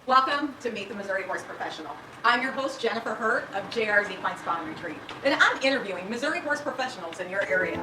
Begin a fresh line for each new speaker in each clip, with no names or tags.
Welcome to Meet the Missouri Horse Professional. I'm your host, Jennifer Hurt of JRs Equine Spa Retreat, and I'm interviewing Missouri horse professionals in your area.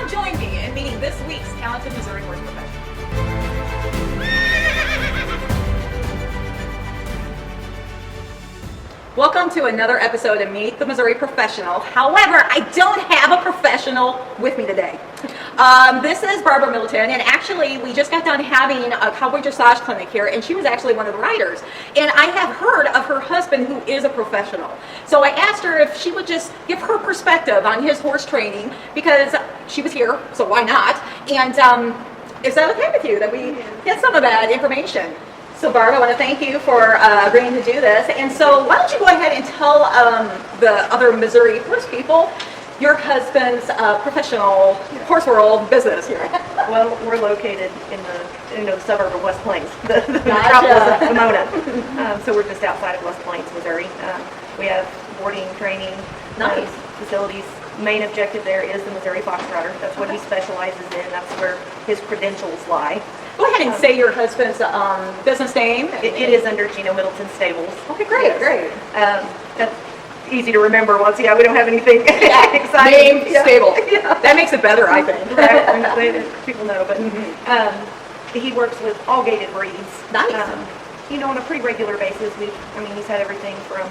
Join me in meeting this week's talented Missouri horse professional. Welcome to another episode of Meet the Missouri Professional. However, I don't have a professional with me today. This is Barb Middleton, and actually we just got done having a cowboy dressage clinic here, and she was actually one of the riders. And I have heard of her husband who is a professional. So I asked her if she would just give her perspective on his horse training, because she was here, so why not? And is that okay with you that we get some of that information? So Barb, I want to thank you for agreeing to do this. And so why don't you go ahead and tell the other Missouri horse people your husband's professional horse world business here.
Well, we're located in the suburb of West Plains, the metropolis of Pomona. So we're just outside of West Plains, Missouri. We have boarding, training, facilities. Main objective there is the Missouri Foxtrotter. That's what he specializes in. That's where his credentials lie.
Go ahead and say your husband's business name.
It is under Geno Middleton Stables.
Okay, great,
yes.
Great.
That's easy to remember once. Yeah, we don't have anything exciting.
Name, stable. Yeah. That makes it better, I think.
Right. People know, but he works with all gaited breeds.
Nice.
On a pretty regular basis. He's had everything from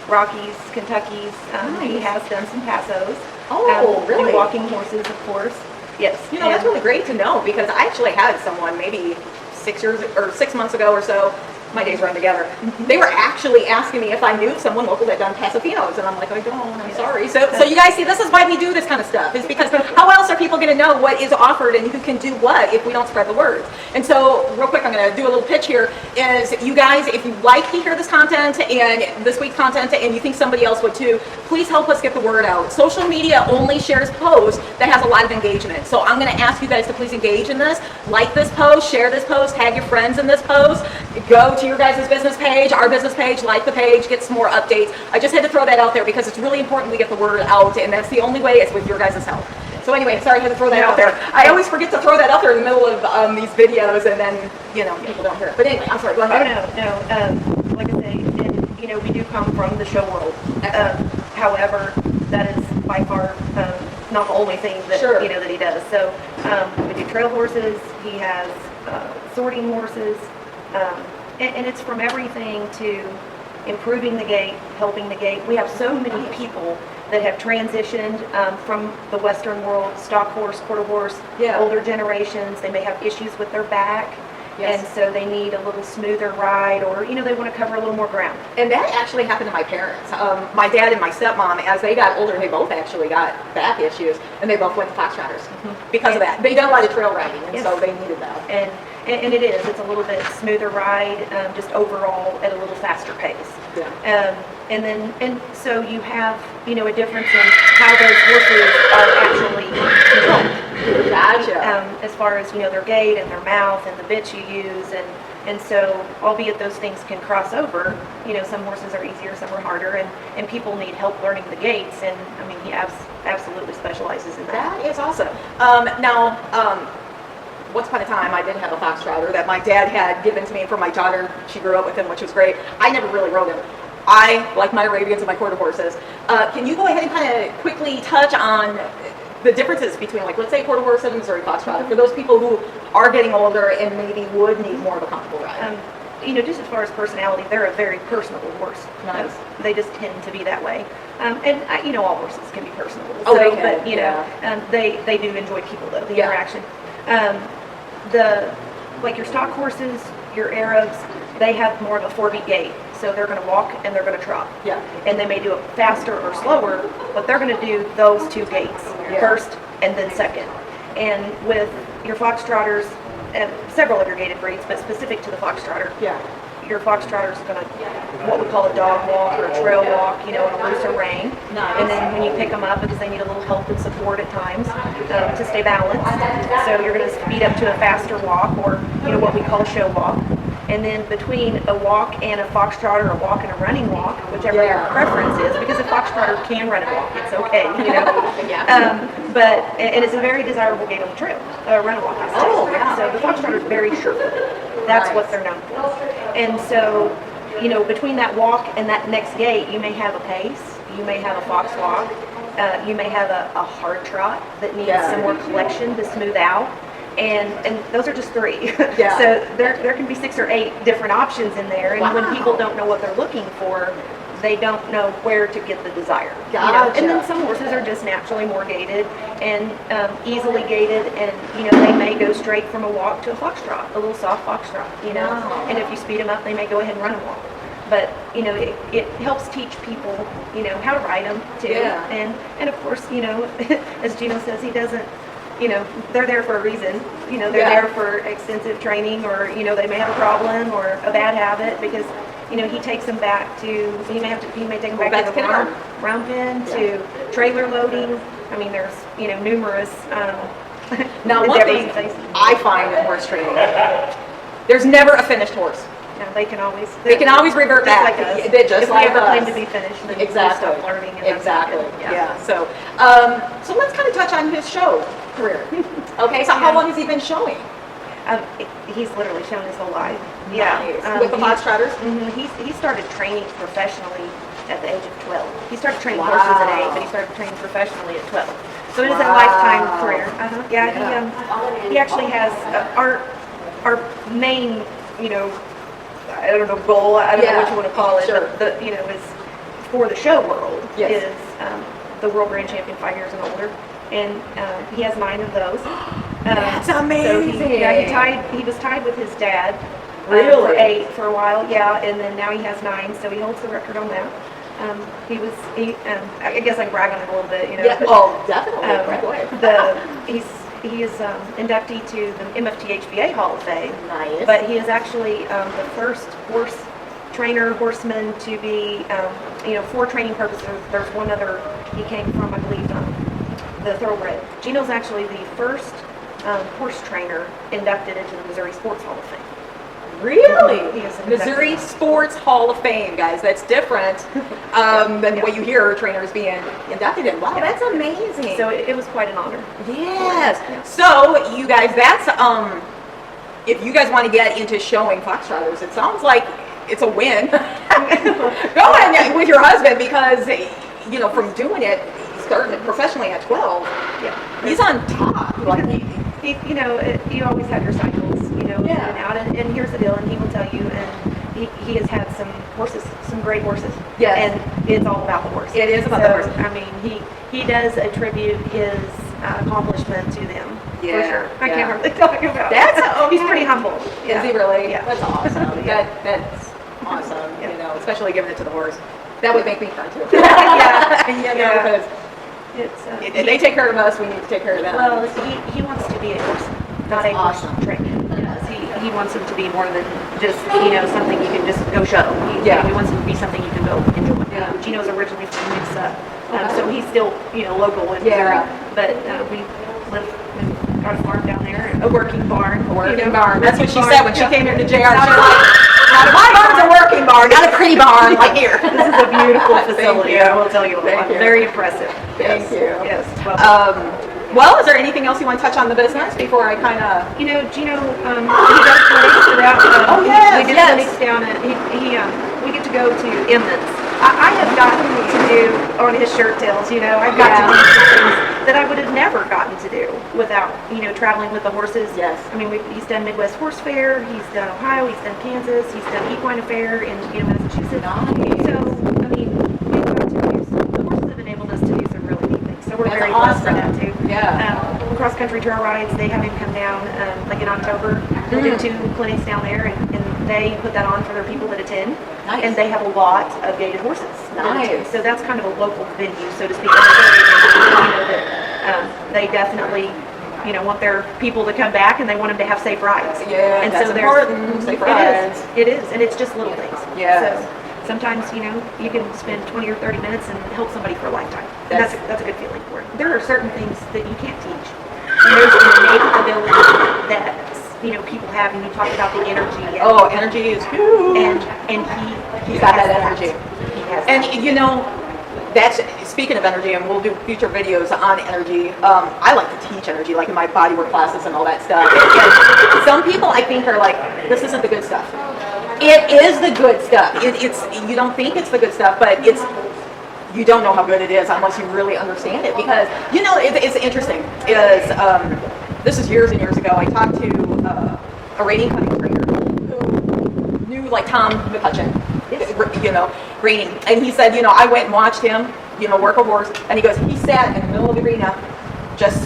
Rockies, Kentuckys.
Nice.
He has done some Passos.
Oh, really?
Walking horses, of course. Yes.
That's really great to know, because I actually had someone maybe 6 months ago or so. My days run together. They were actually asking me if I knew someone local that done Pasafinos, and I'm like, I don't, I'm sorry. So you guys see, this is why we do this kind of stuff, is because how else are people going to know what is offered and who can do what if we don't spread the word? And so, real quick, I'm going to do a little pitch here, is you guys, if you like to hear this content and this week's content, and you think somebody else would too, please help us get the word out. Social media only shares posts that has a lot of engagement. So I'm going to ask you guys to please engage in this, like this post, share this post, tag your friends in this post, go to your guys' business page, our business page, like the page, get some more updates. I just had to throw that out there because it's really important we get the word out, and that's the only way, is with your guys' help. So anyway, sorry I had to throw that out there. I always forget to throw that out there in the middle of these videos, and then, people don't hear it. But anyway, I'm sorry, go ahead.
Oh, no. Like I say, we do come from the show world. However, that is by far not the only thing that, that he does. So we do trail horses. He has sorting horses. And it's from everything to improving the gait, helping the gait. We have so many people that have transitioned from the Western world, stock horse, quarter horse, older generations. They may have issues with their back, and so they need a little smoother ride, or they want to cover a little more ground.
And that actually happened to my parents. My dad and my stepmom, as they got older, they both actually got back issues, and they both went to Foxtrotters because of that. They done a lot of trail riding, and so they needed that.
And it's a little bit smoother ride, just overall at a little faster pace.
Yeah.
And so you have, a difference in how those horses are actually controlled.
Gotcha.
As far as, their gait and their mouth and the bits you use. And so, albeit those things can cross over, some horses are easier, some are harder, and people need help learning the gaits. And, he absolutely specializes in that.
That is awesome. Once upon a time, I did have a Foxtrotter that my dad had given to me for my daughter. She grew up with him, which was great. I never really rode him. I like my Arabians and my quarter horses. Can you go ahead and kind of quickly touch on the differences between, like, let's say quarter horse and Missouri Foxtrotter, for those people who are getting older and maybe would need more of a comfortable ride?
Just as far as personality, they're a very personable horse.
Nice.
They just tend to be that way. And all horses can be personable.
Oh, they can.
But, they do enjoy people, though, the interaction. Like your stock horses, your Arabs, they have more of a 4-beat gait. So they're going to walk and they're going to trot. Yeah. And they may do it faster or slower, but they're going to do those two gaits, first and then second. And with your Foxtrotters, and several other gaited breeds, but specific to the Foxtrotter, your foxtrotter's gonna, what we call a dog walk or a trail walk, you know, in a looser rein.
Nice.
And then when you pick them up, because they need a little help and support at times to stay balanced. So you're gonna speed up to a faster walk, or, you know, what we call a show walk. And then between a walk and a foxtrotter, a walk and a running walk, whichever your preference is, because a foxtrotter can run and walk, it's okay, you know. And it's a very desirable gait on the trail, run and walk.
Oh, yeah.
So the foxtrotter is very sure-footed. That's what they're known for. And so, you know, between that walk and that next gait, you may have a pace, you may have a fox walk, you may have a hard trot that needs some more collection to smooth out. And those are just 3. So there can be 6 or 8 different options in there. And when people don't know what they're looking for, they don't know where to get the desire.
Gotcha.
You know? And then some horses are just naturally more gaited and easily gaited, and you know, they may go straight from a walk to a foxtrot, a little soft foxtrot. You know, and if you speed them up, they may go ahead and run a walk. But you know, it helps teach people, you know, how to ride them too. And of course, you know, as Gino says, he doesn't. You know, they're there for a reason. You know, they're there for extensive training, or you know, they may have a problem or a bad habit, because you know, he takes them back to, he may take them back to the round pen, to trailer loading. I mean, there's, you know, numerous
now one thing I find in horse training, there's never a finished horse.
No, they can always
revert back.
Like us.
Just
if
like
we ever
us.
claim to be finished, then
Exactly.
we'll stop learning. And
Exactly.
Yeah.
So let's kind of touch on his show career. Okay. So how long has he been showing?
He's literally shown his whole life.
Nice. With the foxtrotters?
He started training professionally at the age of 12. He started training horses at 8, but he started training professionally at 12. So it is a lifetime career. He actually has our main, you know, I don't know, goal, I don't know what you want to call it, but you know, is for the show world, is the World Grand Champion 5 years and older. And he has 9 of those.
That's amazing.
So he was tied with his dad for 8 for a while, and then now he has 9, so he holds the record on that. I guess I can brag on him a little bit, you know.
Yeah, definitely. Brag away.
He is inductee to the MFT-HBA Hall of Fame.
Nice.
But he is actually the first horseman to be, you know, for training purposes. There's one other, he came from, I believe, the thoroughbred. Gino's actually the first horse trainer inducted into the Missouri Sports Hall of Fame.
Really?
He is
Missouri Sports Hall of Fame, guys. That's different than what you hear trainers being inducted in. Wow, that's amazing.
So it was quite an honor.
Yes. So you guys, that's if you guys want to get into showing foxtrotters, it sounds like it's a win. Go ahead with your husband, because you know, from doing it, starting it professionally at 12. He's on top. Like
you know, you always have your cycles, you know, in and out. And here's the deal, and he will tell you, and he has had some horses, some great horses.
Yes.
And it's all about the horse.
It is about the horse.
I mean, he does attribute his accomplishment to them. For sure. I can't hardly talk about
that.
He's pretty humble.
Is he really?
Yeah.
That's awesome. That's awesome. You know, especially giving it to the horse. That would make me cry too. Because they take care of us, we need to take care of them.
Well, he wants to be a horse, not a horse trainer. He wants him to be more than just, you know, something you can just go show. He wants him to be something you can go enjoy. Gino's originally from Mesa, so he's still, you know, local in Missouri. But we've got a farm down there, a working barn.
That's what she said when she came here to JR. She's like, my barn's a working barn, not a pretty barn like here.
This is a beautiful facility, I will tell you. Very impressive.
Thank you.
Yes.
Well, is there anything else you want to touch on the business before I kind of...
You know, Gino, he does clinics for that. We do clinics down at, we get to go to Emmons. I have gotten to do, on his shirt tails, you know, I've got to do some things that I would have never gotten to do without, you know, traveling with the horses.
Yes.
I mean, he's done Midwest Horse Fair, he's done Ohio, he's done Kansas, he's done Equine Fair in, you know, Massachusetts.
Nice.
So, I mean, we've got to do, the horses have enabled us to do some really neat things. So we're very blessed for that too. Cross country trail rides, they have him come down like in October. We'll do 2 clinics down there, and they put that on for their people that attend.
Nice.
And they have a lot of gaited horses.
Nice.
So that's kind of a local venue, so to speak. You know, that they definitely want their people to come back, and they want them to have safe rides.
Yeah,
and
that's
so
important. Safe rides.
It is, and it's just little things.
Yes.
So sometimes, you can spend 20 or 30 minutes and help somebody for a lifetime. And that's a good feeling for it. There are certain things that you can't teach. And there's an innate ability that people have, and you talked about the energy. And,
energy is huge.
And
he's got that energy.
He has
And
that.
that's speaking of energy, and we'll do future videos on energy. I like to teach energy, like in my bodywork classes and all that stuff. And some people I think are like, this isn't the good stuff. It is the good stuff. It's you don't think it's the good stuff, but you don't know how good it is unless you really understand it. Because it's interesting. This is years and years ago. I talked to a reining cutting trainer who knew like Tom McCutcheon. Reining, and he said, I went and watched him, work a horse, and he goes, he sat in the middle of the arena, just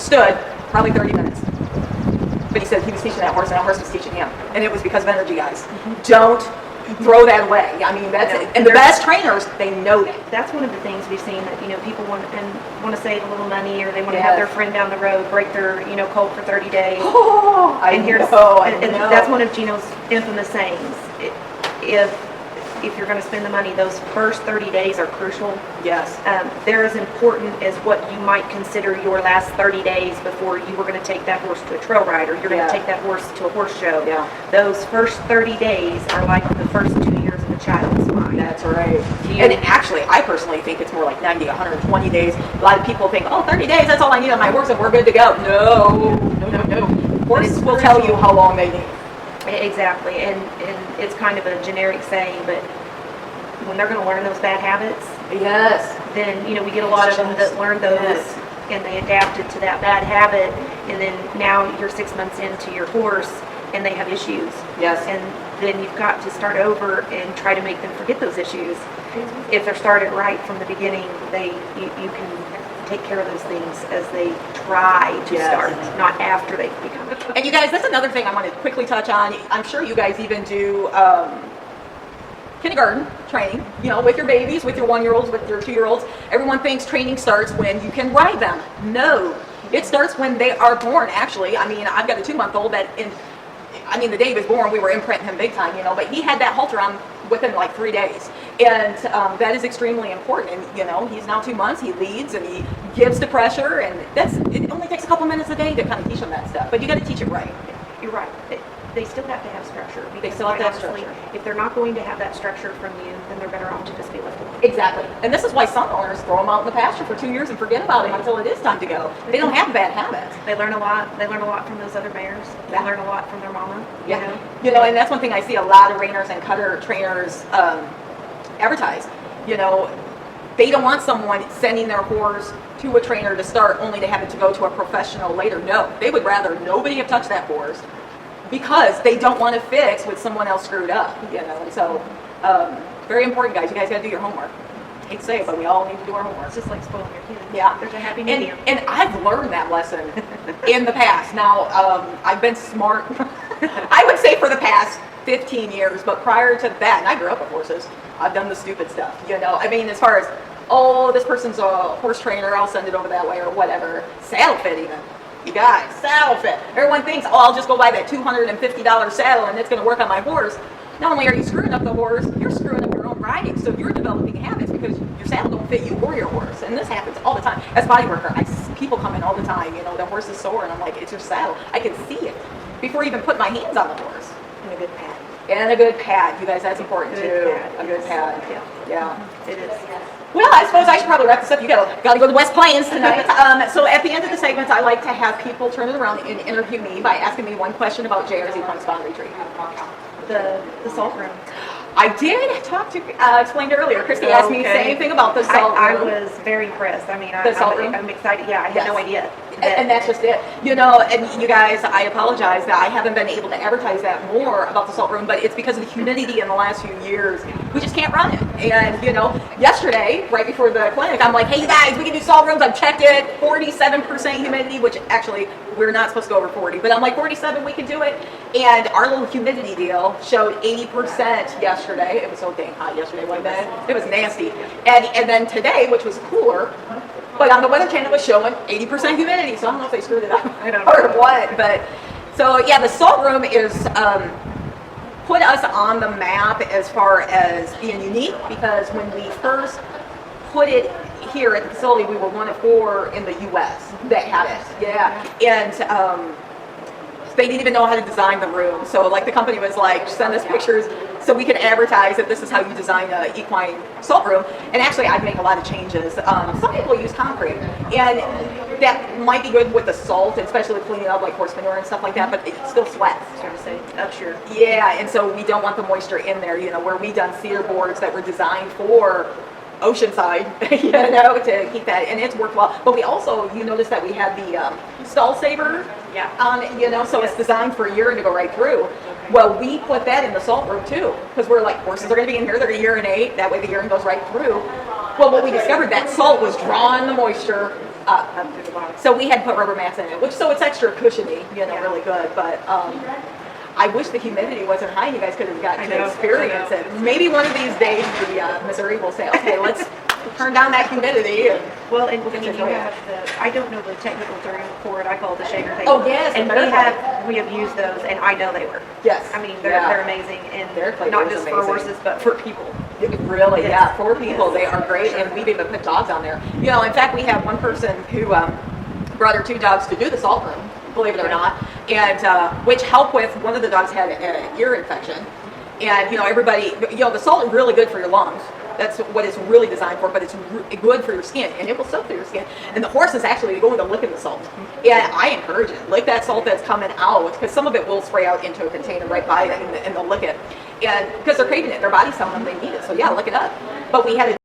stood, probably 30 minutes. But he said he was teaching that horse, and that horse was teaching him, and it was because of energy, guys. Don't throw that away. I mean, that's it. And the best trainers, they know that.
That's one of the things we've seen that people want to save a little money, or they want to have their friend down the road break their colt for 30 days.
Oh, I know.
And that's one of Geno's infamous sayings. If you're going to spend the money, those first 30 days are crucial.
Yes.
They're as important as what you might consider your last 30 days before you were going to take that horse to a trail ride, or you're going to take that horse to a horse show.
Yeah.
Those first 30 days are like the first 2 years of a child's life.
That's right. And actually, I personally think it's more like 90, 120 days. A lot of people think, 30 days, that's all I need on my horse and we're good to go. No. Horses will tell you how long they need.
Exactly, and it's kind of a generic saying, but when they're going to learn those bad habits, then we get a lot of them that learn those, and they adapted to that bad habit, and then now you're 6 months into your horse, and they have issues.
Yes.
And then you've got to start over and try to make them forget those issues. If they're started right from the beginning, you can take care of those things as they try to start, not after they become.
And you guys, that's another thing I want to quickly touch on. I'm sure you guys even do kindergarten training, with your babies, with your 1-year-olds, with your 2-year-olds. Everyone thinks training starts when you can ride them. No, it starts when they are born, actually. I mean, I've got a 2-month-old that the day he was born, we were imprinting him big time, but he had that halter on within like 3 days. And that is extremely important. And, he's now 2 months, he leads and he gives the pressure, and it only takes a couple minutes a day to kind of teach him that stuff. But you got to teach it right.
You're right. They still have to have structure.
They still have to have structure.
If they're not going to have that structure from you, then they're better off to just be left alone.
Exactly. And this is why some owners throw them out in the pasture for 2 years and forget about him until it is time to go. They don't have bad habits.
They learn a lot. They learn a lot from those other mares. They learn a lot from their mama.
And that's one thing I see a lot of reiners and cutter trainers advertise. They don't want someone sending their horse to a trainer to start only to have it to go to a professional later. No, they would rather nobody have touched that horse because they don't want to fix what someone else screwed up. So very important, guys. You guys got to do your homework. I hate to say it, but we all need to do our homework.
It's just like spoiling your kids.
Yeah,
there's a happy medium.
And I've learned that lesson in the past. Now I've been smart. I would say for the past 15 years, but prior to that, and I grew up with horses, I've done the stupid stuff, as far as, this person's a horse trainer, I'll send it over that way or whatever. Saddle fit even. You guys, saddle fit. Everyone thinks, I'll just go buy that $250 saddle and it's going to work on my horse. Not only are you screwing up the horse, you're screwing up your own riding, so you're developing habits because your saddle don't fit you or your horse. And this happens all the time. As a body worker, I see people come in all the time, the horse is sore, and I'm like, it's your saddle. I can see it before I even put my hands on the horse.
And a good pad.
And a good pad. You guys, that's important too. A good pad.
Yeah. It is.
Well, I suppose I should probably wrap this up. You got to go to the West Plains tonight. So at the end of the segment, I like to have people turn it around and interview me by asking me one question about JRs Equine Spa Retreat.
The salt room.
I did explained earlier. Christy asked me the same thing about the salt room.
I was very impressed. I'm excited. Yeah, I had no idea.
And that's just it. And you guys, I apologize that I haven't been able to advertise that more about the salt room, but it's because of the humidity in the last few years. We just can't run it. And, yesterday, right before the clinic, I'm like, hey, you guys, we can do salt rooms. I've checked it. 47% humidity, which actually we're not supposed to go over 40, but I'm like 47, we can do it. And our little humidity deal showed 80% yesterday. It was so dang hot yesterday, wasn't it? It was nasty. And then today, which was cooler, But on the Weather Channel was showing 80% humidity, so I don't know if they screwed it up
I don't know.
or what. But so yeah, the salt room is put us on the map as far as being unique, because when we first put it here at the facility, we were one of 4 in the U.S. that had it. Yeah, and they didn't even know how to design the room. So like the company was like, send us pictures so we could advertise that this is how you design an equine salt room. And actually I'd make a lot of changes. Some people use concrete, and that might be good with the salt, especially cleaning up like horse manure and stuff like that, but it still sweats.
Trying to say, oh sure.
Yeah, and so we don't want the moisture in there, you know, where we done cedar boards that were designed for oceanside, you know, to keep that, and it's worked well. But we also, you notice that we had the stall saver on it, you know, so it's designed for urine to go right through. Well, we put that in the salt room too, because we're like, horses are going to be in here, they're going to urinate, that way the urine goes right through. Well, what we discovered, that salt was drawing the moisture up through the bottom. So we had put rubber mats in it, which, so it's extra cushiony, you know, really good. But I wish the humidity wasn't high and you guys could have gotten to experience it. Maybe one of these days the Missouri will say, okay, let's turn down that humidity. And
well, and I mean, you have the, I don't know the technical term for it, I call it the shaker thing.
Oh yes,
and we have used those, and I know they work.
Yes.
I mean, they're amazing, and
they're
not just for horses, but for people.
Really, yeah, for people, they are great, and we've even put dogs on there. You know, in fact, we have one person who brought her 2 dogs to do the salt room, believe it or not, and which helped with, one of the dogs had an ear infection, and you know, everybody, you know, the salt is really good for your lungs. That's what it's really designed for, but it's good for your skin, and it will soak through your skin. And the horses actually go into licking the salt. And I encourage it. Lick that salt that's coming out, because some of it will spray out into a container right by it, and they'll lick it. And because they're craving it, their body's telling them they need it. So yeah, lick it up. But we had a